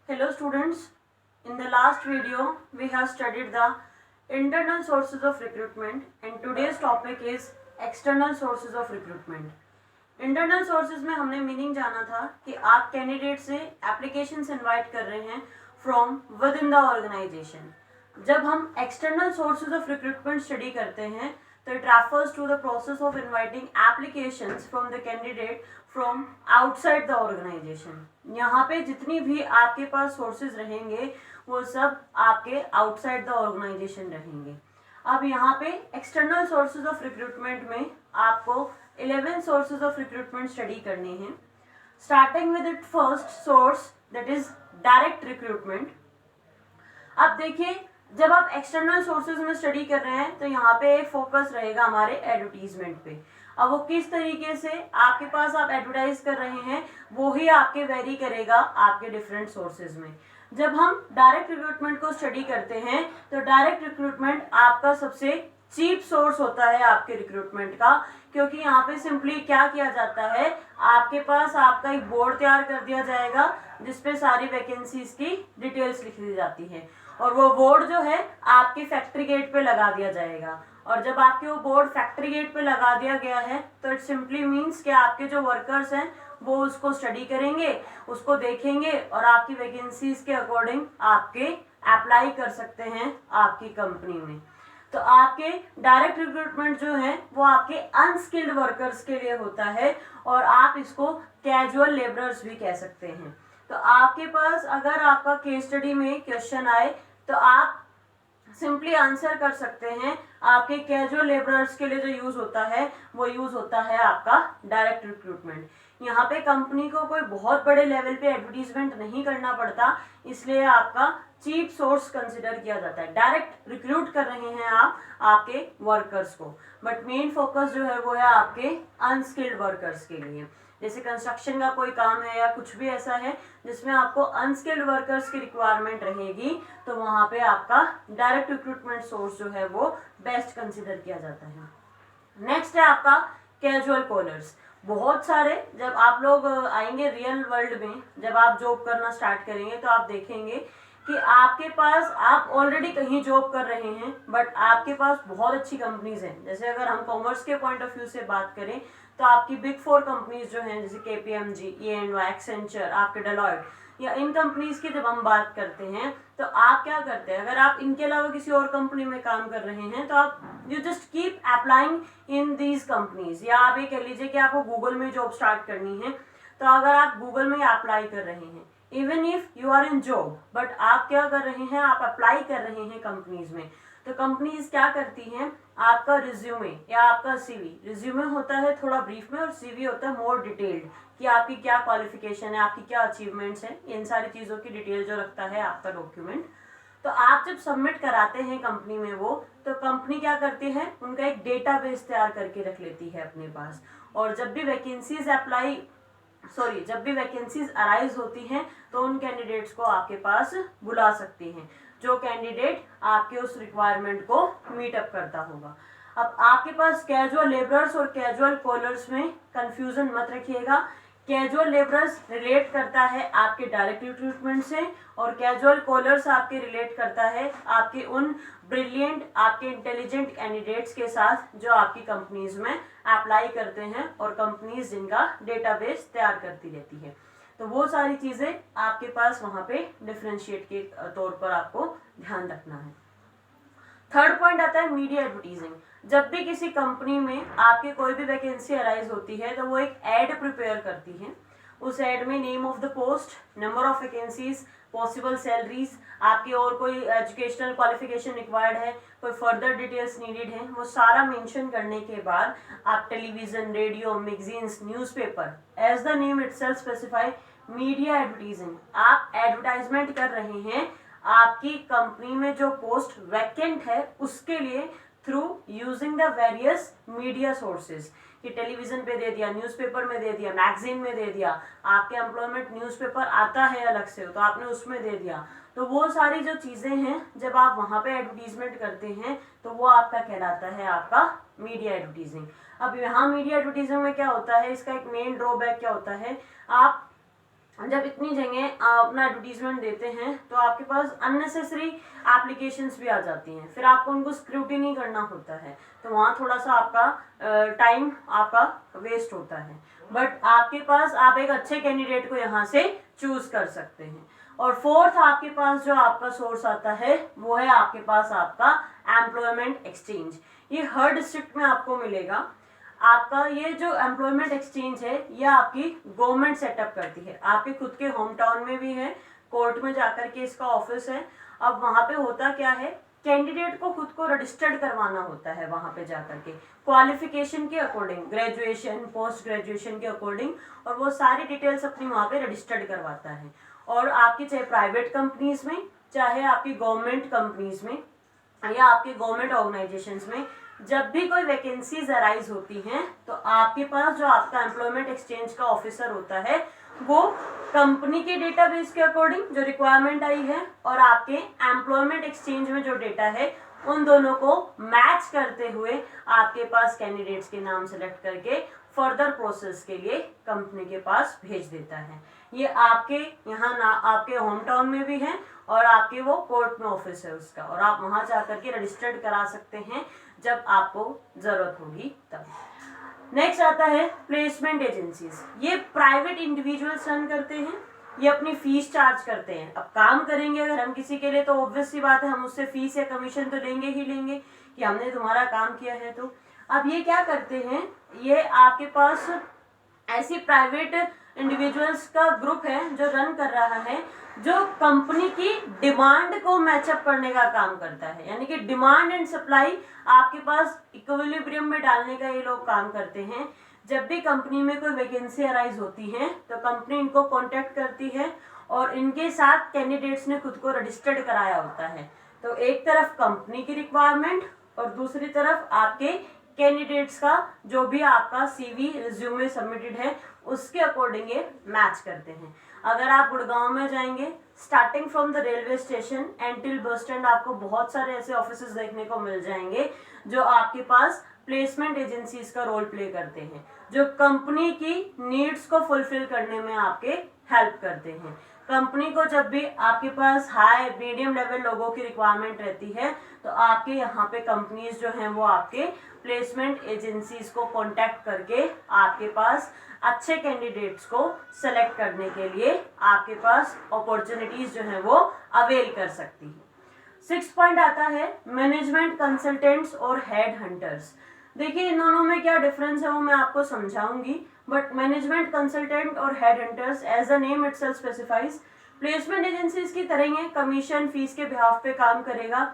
Hello students, in the last video we have studied the internal sources of recruitment and today's topic is external sources of recruitment. Internal sources में हमने meaning जाना था कि आप candidate से applications invite कर रहे हैं from within the organisation. जब हम external sources of recruitment study करते हैं तो it refers to the process of inviting applications from the candidate from outside the organisation. यहाँ पे जितनी भी आपके पास सोर्सेज रहेंगे वो सब आपके आउटसाइड द ऑर्गेनाइजेशन रहेंगे. अब यहाँ पे एक्सटर्नल सोर्सेज ऑफ रिक्रूटमेंट में आपको 11 सोर्सेज ऑफ रिक्रूटमेंट स्टडी करने हैं, starting with it first source that is direct recruitment. अब देखिए, जब आप एक्सटर्नल सोर्सेज में स्टडी कर रहे हैं तो यहाँ पे एक फोकस रहेगा हमारे एडवर्टीजमेंट पे. अब वो किस तरीके से आपके पास आप एडवर्टाइज कर रहे हैं वो ही आपके वेरी करेगा आपके डिफरेंट सोर्सेज में. जब हम डायरेक्ट रिक्रूटमेंट को स्टडी करते हैं तो डायरेक्ट रिक्रूटमेंट आपका सबसे चीप सोर्स होता है आपके रिक्रूटमेंट का, क्योंकि यहाँ पे सिंपली क्या किया जाता है, आपके पास आपका एक बोर्ड तैयार कर दिया जाएगा जिसपे सारी वैकेंसीज की डिटेल्स लिख दी जाती है और वो बोर्ड जो है आपके फैक्ट्री गेट पे लगा दिया जाएगा. और जब आपके वो बोर्ड फैक्ट्री गेट पे लगा दिया गया है तो इट सिंपली मीन्स कि आपके जो वर्कर्स हैं वो उसको स्टडी करेंगे, उसको देखेंगे और आपकी वैकेंसीज के अकॉर्डिंग आपके अप्लाई कर सकते हैं आपकी कंपनी में. तो आपके डायरेक्ट रिक्रूटमेंट जो है वो आपके अनस्किल्ड वर्कर्स के लिए होता है और आप इसको कैजुअल लेबरर्स भी कह सकते हैं. तो आपके पास अगर आपका केस स्टडी में क्वेश्चन आए तो आप सिंपली आंसर कर सकते हैं. आपके कैजुअल लेबरर्स के लिए जो यूज होता है वो यूज होता है आपका डायरेक्ट रिक्रूटमेंट. यहाँ पे कंपनी को कोई बहुत बड़े लेवल पे एडवर्टीजमेंट नहीं करना पड़ता, इसलिए आपका चीप सोर्स कंसिडर किया जाता है. डायरेक्ट रिक्रूट कर रहे हैं आप आपके वर्कर्स को, बट मेन फोकस जो है वो है आपके अनस्किल्ड वर्कर्स के लिए. जैसे कंस्ट्रक्शन का कोई काम है या कुछ भी ऐसा है जिसमें आपको अनस्किल्ड वर्कर्स की रिक्वायरमेंट रहेगी तो वहाँ पे आपका डायरेक्ट रिक्रूटमेंट सोर्स जो है वो बेस्ट कंसिडर किया जाता है. नेक्स्ट है आपका कैजुअल कॉलर्स. बहुत सारे, जब आप लोग आएंगे रियल वर्ल्ड में, जब आप जॉब करना स्टार्ट करेंगे तो आप देखेंगे कि आपके पास, आप ऑलरेडी कहीं जॉब कर रहे हैं बट आपके पास बहुत अच्छी कंपनीज हैं. जैसे अगर हम कॉमर्स के पॉइंट ऑफ व्यू से बात करें तो आपकी बिग 4 कंपनीज जो हैं जैसे KPMG, EY, एक्सेंचर, आपके डेलॉयट, या इन कंपनीज की जब हम बात करते हैं तो आप क्या करते हैं, अगर आप इनके अलावा किसी और कंपनी में काम कर रहे हैं तो आप you just keep applying in these companies. या आप ये कह लीजिए कि आपको गूगल में जॉब स्टार्ट करनी है तो अगर आप गूगल में अप्लाई कर रहे हैं, even if you are in job, but आप क्या कर रहे हैं, आप अप्लाई कर रहे हैं कंपनीज में, तो कंपनीज क्या करती हैं, आपका रिज्यूमे या आपका CV, रिज्यूमे होता है थोड़ा ब्रीफ में और CV होता है मोर डिटेल्ड कि आपकी क्या क्वालिफिकेशन है, आपकी क्या अचीवमेंट्स हैं, इन सारी चीज़ों की डिटेल जो रखता है आपका डॉक्यूमेंट. तो आप जब सबमिट कराते हैं कंपनी में वो, तो कंपनी क्या करती है, उनका एक डेटाबेस तैयार करके रख लेती है अपने पास. और जब भी वैकेंसीज अराइज होती हैं तो उन कैंडिडेट्स को आपके पास बुला सकती हैं जो कैंडिडेट आपके उस रिक्वायरमेंट को मीट अप करता होगा. अब आपके पास कैजुअल लेबरर्स और कैजुअल कॉलर्स में कंफ्यूजन मत रखिएगा. कैजुअल लेबरर्स रिलेट करता है आपके डायरेक्ट रिक्रूटमेंट से और कैजुअल कॉलर्स आपके रिलेट करता है आपके उन ब्रिलियंट, आपके इंटेलिजेंट कैंडिडेट्स के साथ जो आपकी कंपनीज में अप्लाई करते हैं और कंपनीज जिनका डेटाबेस तैयार करती रहती है. तो वो सारी चीज़ें आपके पास वहाँ पे डिफरेंशिएट के तौर पर आपको ध्यान रखना है. थर्ड पॉइंट आता है मीडिया एडवर्टीजिंग. जब भी किसी कंपनी में आपकी कोई भी वैकेंसी अराइज होती है तो वो एक एड प्रिपेयर करती है. उस एड में name of the post, number of vacancies, possible salaries, आपकी और कोई एजुकेशनल क्वालिफिकेशन रिक्वायर्ड है, कोई फर्दर डिटेल्स नीडेड है, वो सारा मेंशन करने के बाद आप television, radio, magazines, newspaper, as the name itself specify, media advertising, आप एडवर्टाइजमेंट कर रहे हैं आपकी कंपनी में जो पोस्ट वैकेंट है उसके लिए through using the various media sources. कि टेलीविजन पे दे दिया, न्यूज़पेपर में दे दिया, मैगजीन में दे दिया, आपके एम्प्लॉयमेंट न्यूज़पेपर आता है अलग से तो आपने उसमें दे दिया. तो वो सारी जो चीज़ें हैं जब आप वहाँ पे एडवर्टीजमेंट करते हैं तो वो आपका कहलाता है आपका मीडिया एडवर्टीजिंग. अब यहाँ मीडिया एडवर्टीजिंग में क्या होता है, इसका एक मेन ड्रॉबैक क्या होता है, आप जब इतनी जगह अपना एडवर्टीजमेंट देते हैं तो आपके पास अननेसेसरी एप्लीकेशंस भी आ जाती हैं, फिर आपको उनको स्क्रूटिनी करना होता है, तो वहाँ थोड़ा सा आपका टाइम आपका वेस्ट होता है। बट आपके पास आप एक अच्छे कैंडिडेट को यहाँ से चूज कर सकते हैं। और फोर्थ आपके पास जो आपका सोर्स आता है वो है आपके पास आपका एम्प्लॉयमेंट एक्सचेंज। ये हर डिस्ट्रिक्ट में आपको मिलेगा। आपका ये जो एम्प्लॉयमेंट एक्सचेंज है ये आपकी गवर्नमेंट सेटअप करती है, आपके खुद के होम टाउन में भी है, कोर्ट में जाकर के इसका ऑफिस है। अब वहाँ पे होता क्या है, कैंडिडेट को खुद को रजिस्टर्ड करवाना होता है वहाँ पे जाकर के क्वालिफिकेशन के अकॉर्डिंग, ग्रेजुएशन पोस्ट ग्रेजुएशन के अकॉर्डिंग, और वो सारी डिटेल्स अपनी वहाँ पे रजिस्टर्ड करवाता है। और आपकी चाहे प्राइवेट कंपनीज में, चाहे आपकी गवर्नमेंट कंपनीज में या आपके गवर्नमेंट ऑर्गेनाइजेशंस में, जब भी कोई वैकेंसीज अराइज होती हैं तो आपके पास जो आपका एम्प्लॉयमेंट एक्सचेंज का ऑफिसर होता है वो कंपनी के डेटाबेस के अकॉर्डिंग जो रिक्वायरमेंट आई है और आपके एम्प्लॉयमेंट एक्सचेंज में जो डेटा है उन दोनों को मैच करते हुए आपके पास कैंडिडेट्स के नाम सेलेक्ट करके फर्दर प्रोसेस के लिए कंपनी के पास भेज देता है। ये आपके यहाँ ना आपके होम टाउन में भी है और आपके वो कोर्ट में ऑफिस है उसका, और आप वहां जाकर के रजिस्टर्ड करा सकते हैं जब आपको जरूरत होगी तब। नेक्स्ट आता है प्लेसमेंट एजेंसीज। ये प्राइवेट इंडिविजुअल्स रन करते हैं, ये अपनी फीस चार्ज करते हैं। अब काम करेंगे अगर हम किसी के लिए तो ऑब्वियस सी बात है हम उससे फीस या कमीशन तो लेंगे ही लेंगे कि हमने तुम्हारा काम किया है। तो अब ये क्या करते हैं, ये आपके पास ऐसी प्राइवेट इंडिविजुअल्स का ग्रुप है जो रन कर रहा है, जो कंपनी की डिमांड को मैचअप करने का काम करता है, यानी कि डिमांड एंड सप्लाई आपके पास इक्विलिब्रियम में डालने का ये लोग काम करते हैं। जब भी कंपनी में कोई वैकेंसी अराइज होती है तो कंपनी इनको कांटेक्ट करती है और इनके साथ कैंडिडेट्स ने खुद को रजिस्टर्ड कराया होता है। तो एक तरफ कंपनी की रिक्वायरमेंट और दूसरी तरफ आपके कैंडिडेट्स का जो भी आपका सीवी रिज्यूमे सबमिटेड है उसके अकॉर्डिंग ये मैच करते हैं। अगर आप गुड़गांव में जाएंगे, starting from the railway station and till bus stand आपको बहुत सारे ऐसे ऑफिसेज देखने को मिल जाएंगे जो आपके पास प्लेसमेंट एजेंसीज का रोल प्ले करते हैं, जो कंपनी की नीड्स को फुलफिल करने में आपके हेल्प करते हैं। कंपनी को जब भी आपके पास हाई मीडियम लेवल लोगों की रिक्वायरमेंट रहती है तो आपके यहाँ पे कंपनीज जो हैं वो आपके प्लेसमेंट एजेंसीज को कांटेक्ट करके आपके पास अच्छे कैंडिडेट्स को सेलेक्ट करने के लिए आपके पास अपॉर्चुनिटीज जो है वो अवेल कर सकती है। 6 पॉइंट आता है मैनेजमेंट कंसल्टेंट्स और हेड हंटर्स। देखिए इन दोनों में क्या डिफरेंस है वो मैं आपको समझाऊंगी, बट मैनेजमेंट कंसल्टेंट और head hunters as the name itself specifies placement agencies की तरह ही कमीशन फीस के बिहाफ पे काम करेगा,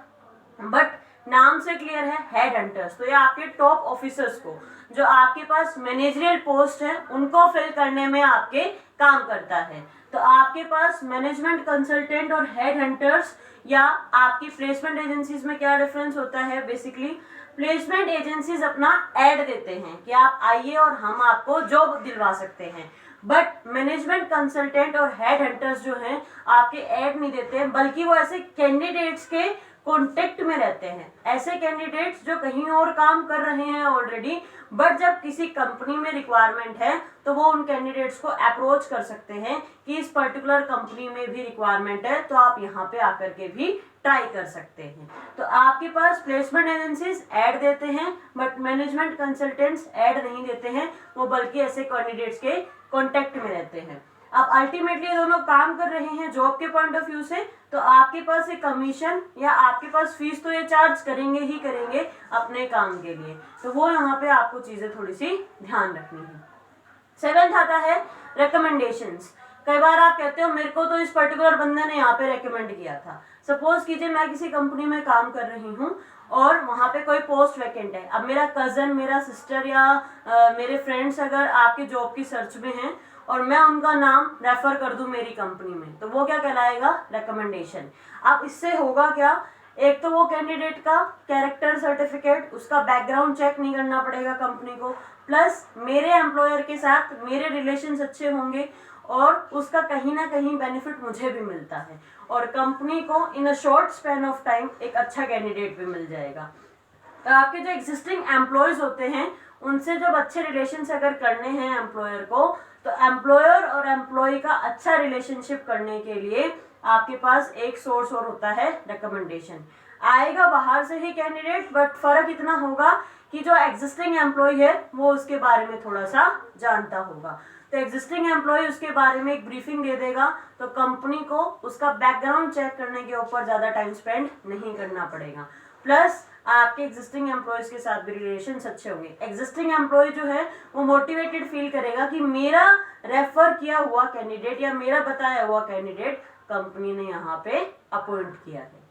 बट नाम से क्लियर है हेड हंटर्स। तो ये आपके टॉप ऑफिसर्स को जो आपके पास मैनेजरियल पोस्ट है उनको फिल करने में आपके काम करता है। तो आपके पास मैनेजमेंट कंसल्टेंट और हेड हंटर्स या आपकी प्लेसमेंट एजेंसीज में क्या डिफरेंस होता है, बेसिकली प्लेसमेंट एजेंसीज अपना ऐड देते हैं कि आप आइए और हम आपको जॉब दिलवा सकते हैं, बट मैनेजमेंट कंसल्टेंट और हेड हंटर्स जो हैं आपके ऐड नहीं देते हैं, बल्कि वो ऐसे कैंडिडेट्स के कॉन्टेक्ट में रहते हैं, ऐसे कैंडिडेट्स जो कहीं और काम कर रहे हैं ऑलरेडी, बट जब किसी कंपनी में रिक्वायरमेंट है तो वो उन कैंडिडेट्स को अप्रोच कर सकते हैं कि इस पर्टिकुलर कंपनी में भी रिक्वायरमेंट है तो आप यहाँ पे आकर के भी ट्राई कर सकते हैं। तो आपके पास प्लेसमेंट एजेंसीज ऐड देते हैं बट मैनेजमेंट कंसल्टेंट्स ऐड नहीं देते हैं, वो बल्कि ऐसे कैंडिडेट्स के कॉन्टेक्ट में रहते हैं। अब अल्टीमेटली दोनों काम कर रहे हैं जॉब के पॉइंट ऑफ व्यू से, तो आपके पास एक कमीशन या आपके पास फीस तो ये चार्ज करेंगे ही करेंगे अपने काम के लिए, तो वो यहाँ पे आपको चीजें थोड़ी सी ध्यान रखनी है। 7th आता है रिकमेंडेशंस। कई बार आप कहते हो मेरे को तो इस पर्टिकुलर बंदे ने यहाँ पे रेकमेंड किया था। सपोज कीजिए मैं किसी कंपनी में काम कर रही हूँ और वहाँ पे कोई पोस्ट वैकेंट है। अब मेरा कजन, मेरा सिस्टर या मेरे फ्रेंड्स अगर आपकी जॉब की सर्च में हैं और मैं उनका नाम रेफर कर दूं मेरी कंपनी में, तो वो क्या कहलाएगा, रिकमेंडेशन। अब इससे होगा क्या, एक तो वो कैंडिडेट का कैरेक्टर सर्टिफिकेट, उसका बैकग्राउंड चेक नहीं करना पड़ेगा कंपनी को, प्लस मेरे एम्प्लॉयर के साथ मेरे रिलेशंस अच्छे होंगे और उसका कहीं ना कहीं बेनिफिट मुझे भी मिलता है और कंपनी को in a short span of time एक अच्छा कैंडिडेट भी मिल जाएगा। तो आपके जो एग्जिस्टिंग एम्प्लॉयज होते हैं उनसे जब अच्छे रिलेशंस अगर करने हैं एम्प्लॉयर को, तो एम्प्लॉयर और एम्प्लॉय का अच्छा रिलेशनशिप करने के लिए आपके पास एक सोर्स और होता है रिकमेंडेशन। आएगा बाहर से ही कैंडिडेट, बट फर्क इतना होगा कि जो एग्जिस्टिंग एम्प्लॉय है वो उसके बारे में थोड़ा सा जानता होगा। तो एग्जिस्टिंग एम्प्लॉय उसके बारे में एक ब्रीफिंग दे देगा, तो कंपनी को उसका बैकग्राउंड चेक करने के ऊपर ज्यादा टाइम स्पेंड नहीं करना पड़ेगा। प्लस आपके एग्जिस्टिंग एम्प्लॉयज के साथ भी रिलेशन अच्छे होंगे। एग्जिस्टिंग एम्प्लॉय जो है वो मोटिवेटेड फील करेगा कि मेरा रेफर किया हुआ कैंडिडेट या मेरा बताया हुआ कैंडिडेट कंपनी ने यहाँ पे अपॉइंट किया है।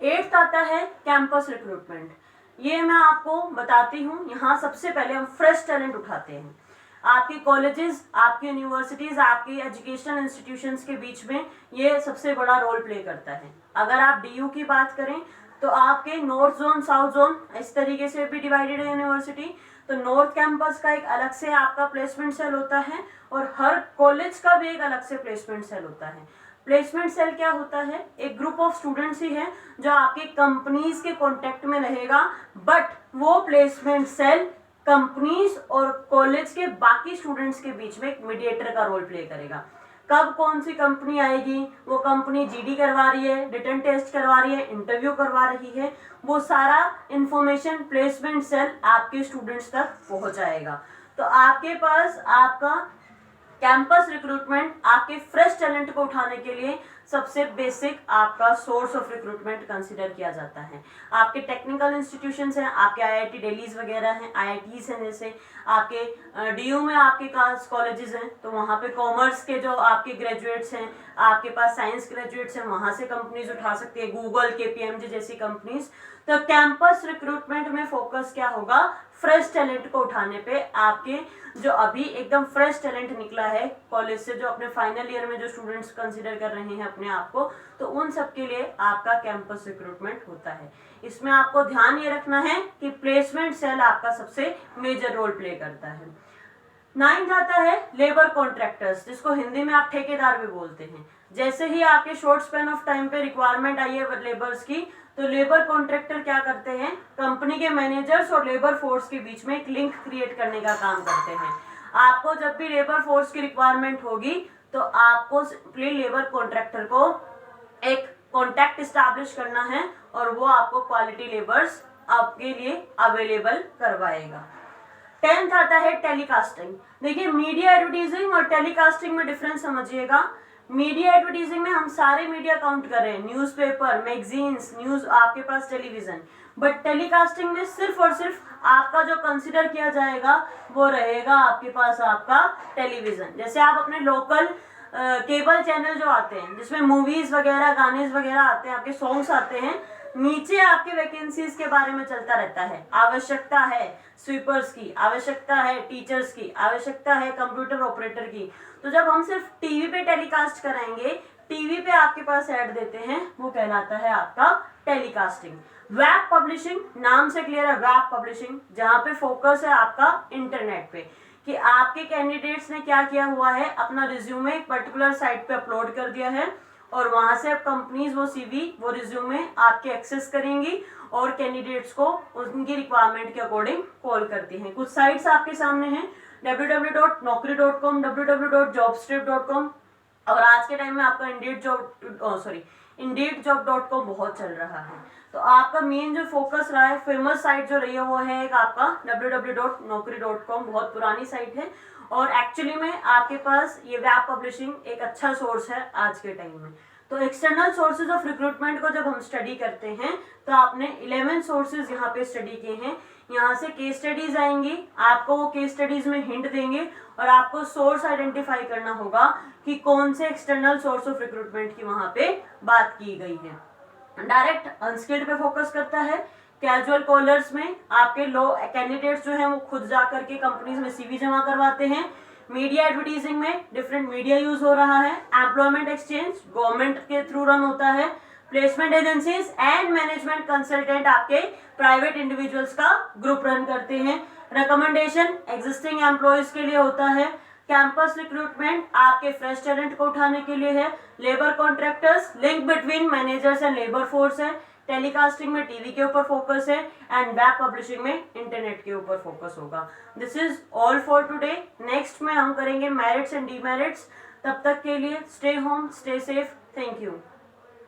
8th आता है कैंपस रिक्रूटमेंट। ये मैं आपको बताती हूँ। यहाँ सबसे पहले हम फ्रेश टैलेंट उठाते हैं। आपके कॉलेजेस, आपकी यूनिवर्सिटीज, आपके एजुकेशनल इंस्टीट्यूशंस के बीच में ये सबसे बड़ा रोल प्ले करता है। अगर आप डीयू की बात करें तो आपके नॉर्थ जोन, साउथ जोन इस तरीके से भी डिवाइडेड है यूनिवर्सिटी। तो नॉर्थ कैंपस का एक अलग से आपका प्लेसमेंट सेल होता है और हर कॉलेज का भी एक अलग से प्लेसमेंट सेल होता है। प्लेसमेंट सेल क्या होता है? एक ग्रुप ऑफ स्टूडेंट्स ही है जो आपके कंपनीज के कांटेक्ट में रहेगा, बट वो प्लेसमेंट सेल कंपनीज और कॉलेज के बाकी स्टूडेंट्स के बीच में एक मीडिएटर का रोल प्ले करेगा। कब कौन सी कंपनी आएगी, वो कंपनी जीडी करवा रही है, रिटन टेस्ट करवा रही है, इंटरव्यू करवा रही है, वो सारा इंफॉर्मेशन प्लेसमेंट सेल आपके स्टूडेंट्स तक पहुंचाएगा। तो आपके पास आपका कैंपस रिक्रूटमेंट आपके फ्रेश टैलेंट को उठाने के लिए सबसे बेसिक आपका सोर्स ऑफ रिक्रूटमेंट कंसीडर किया जाता है। आपके टेक्निकल इंस्टीट्यूशंस हैं, आपके आईआईटी दिल्लीज वगैरह हैं, आईआईटीज हैं, जैसे आपके डीयू में आपके कॉलेजेस हैं, तो वहाँ पे कॉमर्स के जो आपके ग्रेजुएट्स हैं, आपके पास साइंस ग्रेजुएट्स हैं, वहाँ से कंपनीज उठा सकती है, गूगल, केपीएमजी जैसी कंपनीज। तो कैंपस रिक्रूटमेंट में फोकस क्या होगा? फ्रेश टैलेंट को उठाने पे। आपके जो अभी एकदम फ्रेश टैलेंट निकला है कॉलेज से, जो अपने फाइनल ईयर में जो स्टूडेंट्स कंसीडर कर रहे हैं अपने आप को, तो उन सब के लिए आपका कैंपस रिक्रूटमेंट होता है। इसमें आपको ध्यान ये रखना है कि प्लेसमेंट सेल आपका सबसे मेजर रोल प्ले करता है। 9th आता है लेबर कॉन्ट्रैक्टर्स, जिसको हिंदी में आप ठेकेदार भी बोलते हैं। जैसे ही आपके शॉर्ट स्पेन ऑफ टाइम पे रिक्वायरमेंट आई है लेबर्स की, तो लेबर कॉन्ट्रैक्टर क्या करते हैं? कंपनी के मैनेजर्स और लेबर फोर्स के बीच में एक लिंक क्रिएट करने का काम करते हैं। आपको जब भी लेबर फोर्स की रिक्वायरमेंट होगी तो आपको सिंपली लेबर कॉन्ट्रैक्टर को एक कॉन्टैक्ट इस्टेब्लिश करना है और वो आपको क्वालिटी लेबर्स आपके लिए अवेलेबल करवाएगा। 10th आता है टेलीकास्टिंग। देखिए, मीडिया एडवर्टाइजिंग और टेलीकास्टिंग में डिफरेंस समझिएगा। मीडिया एडवर्टाइजिंग में हम सारे मीडिया काउंट कर रहे हैं, न्यूज़पेपर, मैगजीन्स, न्यूज, आपके पास टेलीविजन। बट टेलीकास्टिंग में सिर्फ और सिर्फ आपका जो कंसिडर किया जाएगा वो रहेगा आपके पास आपका टेलीविजन। जैसे आप अपने लोकल केबल चैनल जो आते हैं जिसमें मूवीज वगैरह, गाने वगैरह आते हैं, आपके सॉन्ग्स आते हैं, नीचे आपके वैकेंसीज के बारे में चलता रहता है। आवश्यकता है स्वीपर्स की, आवश्यकता है टीचर्स की, आवश्यकता है कंप्यूटर ऑपरेटर की। तो जब हम सिर्फ टीवी पे टेलीकास्ट कराएंगे, टीवी पे आपके पास ऐड देते हैं, वो कहलाता है आपका टेलीकास्टिंग। वेब पब्लिशिंग, नाम से क्लियर है, वेब पब्लिशिंग, जहां पे फोकस है आपका इंटरनेट पे कि आपके कैंडिडेट्स ने क्या किया हुआ है, अपना रिज्यूमे एक पर्टिकुलर साइट पे अपलोड कर दिया है और वहां से अब कंपनीज वो सीवी, वो रिज्यूमे आपके एक्सेस करेंगी और कैंडिडेट्स को उनकी रिक्वायरमेंट के अकॉर्डिंग कॉल करती हैं। कुछ साइट्स आपके सामने हैं, www.naukri.com, www.jobstrip.com, और आज के टाइम में आपका indeedjob.com बहुत चल रहा है। तो आपका मेन जो फोकस रहा है, फेमस साइट जो रही है, वो है एक आपका www.naukri.com, बहुत पुरानी साइट है और एक्चुअली में आपके पास ये वेब पब्लिशिंग एक अच्छा सोर्स है आज के टाइम में। तो एक्सटर्नल सोर्सेज ऑफ रिक्रूटमेंट को जब हम स्टडी करते हैं तो आपने 11 सोर्सेज यहाँ पे स्टडी किए हैं। यहाँ से केस स्टडीज आएंगी, आपको वो केस स्टडीज में हिंट देंगे और आपको सोर्स आइडेंटिफाई करना होगा कि कौन से एक्सटर्नल सोर्स ऑफ रिक्रूटमेंट की वहां पे बात की गई है। डायरेक्ट अनस्किल्ड पे फोकस करता है। कैजुअल कॉलर्स में आपके लो कैंडिडेट्स जो हैं वो खुद जाकर के कंपनीज में सीवी जमा करवाते हैं। मीडिया एडवर्टाइजिंग में डिफरेंट मीडिया यूज हो रहा है। एम्प्लॉयमेंट एक्सचेंज गवर्नमेंट के थ्रू रन होता है। Placement agencies and management consultant आपके प्राइवेट इंडिविजुअल्स का ग्रुप रन करते हैं। रिकमेंडेशन एग्जिस्टिंग एम्प्लॉयज के लिए होता है। कैंपस रिक्रूटमेंट आपके फ्रेश टैलेंट को उठाने के लिए है। Labour contractors link between managers and labour force है। टेलीकास्टिंग में टीवी के ऊपर फोकस है एंड वेब पब्लिशिंग में इंटरनेट के ऊपर फोकस होगा। This is all for today. Next में हम करेंगे मेरिट्स एंड डीमेरिट्स। तब तक के लिए stay home, stay safe, thank you.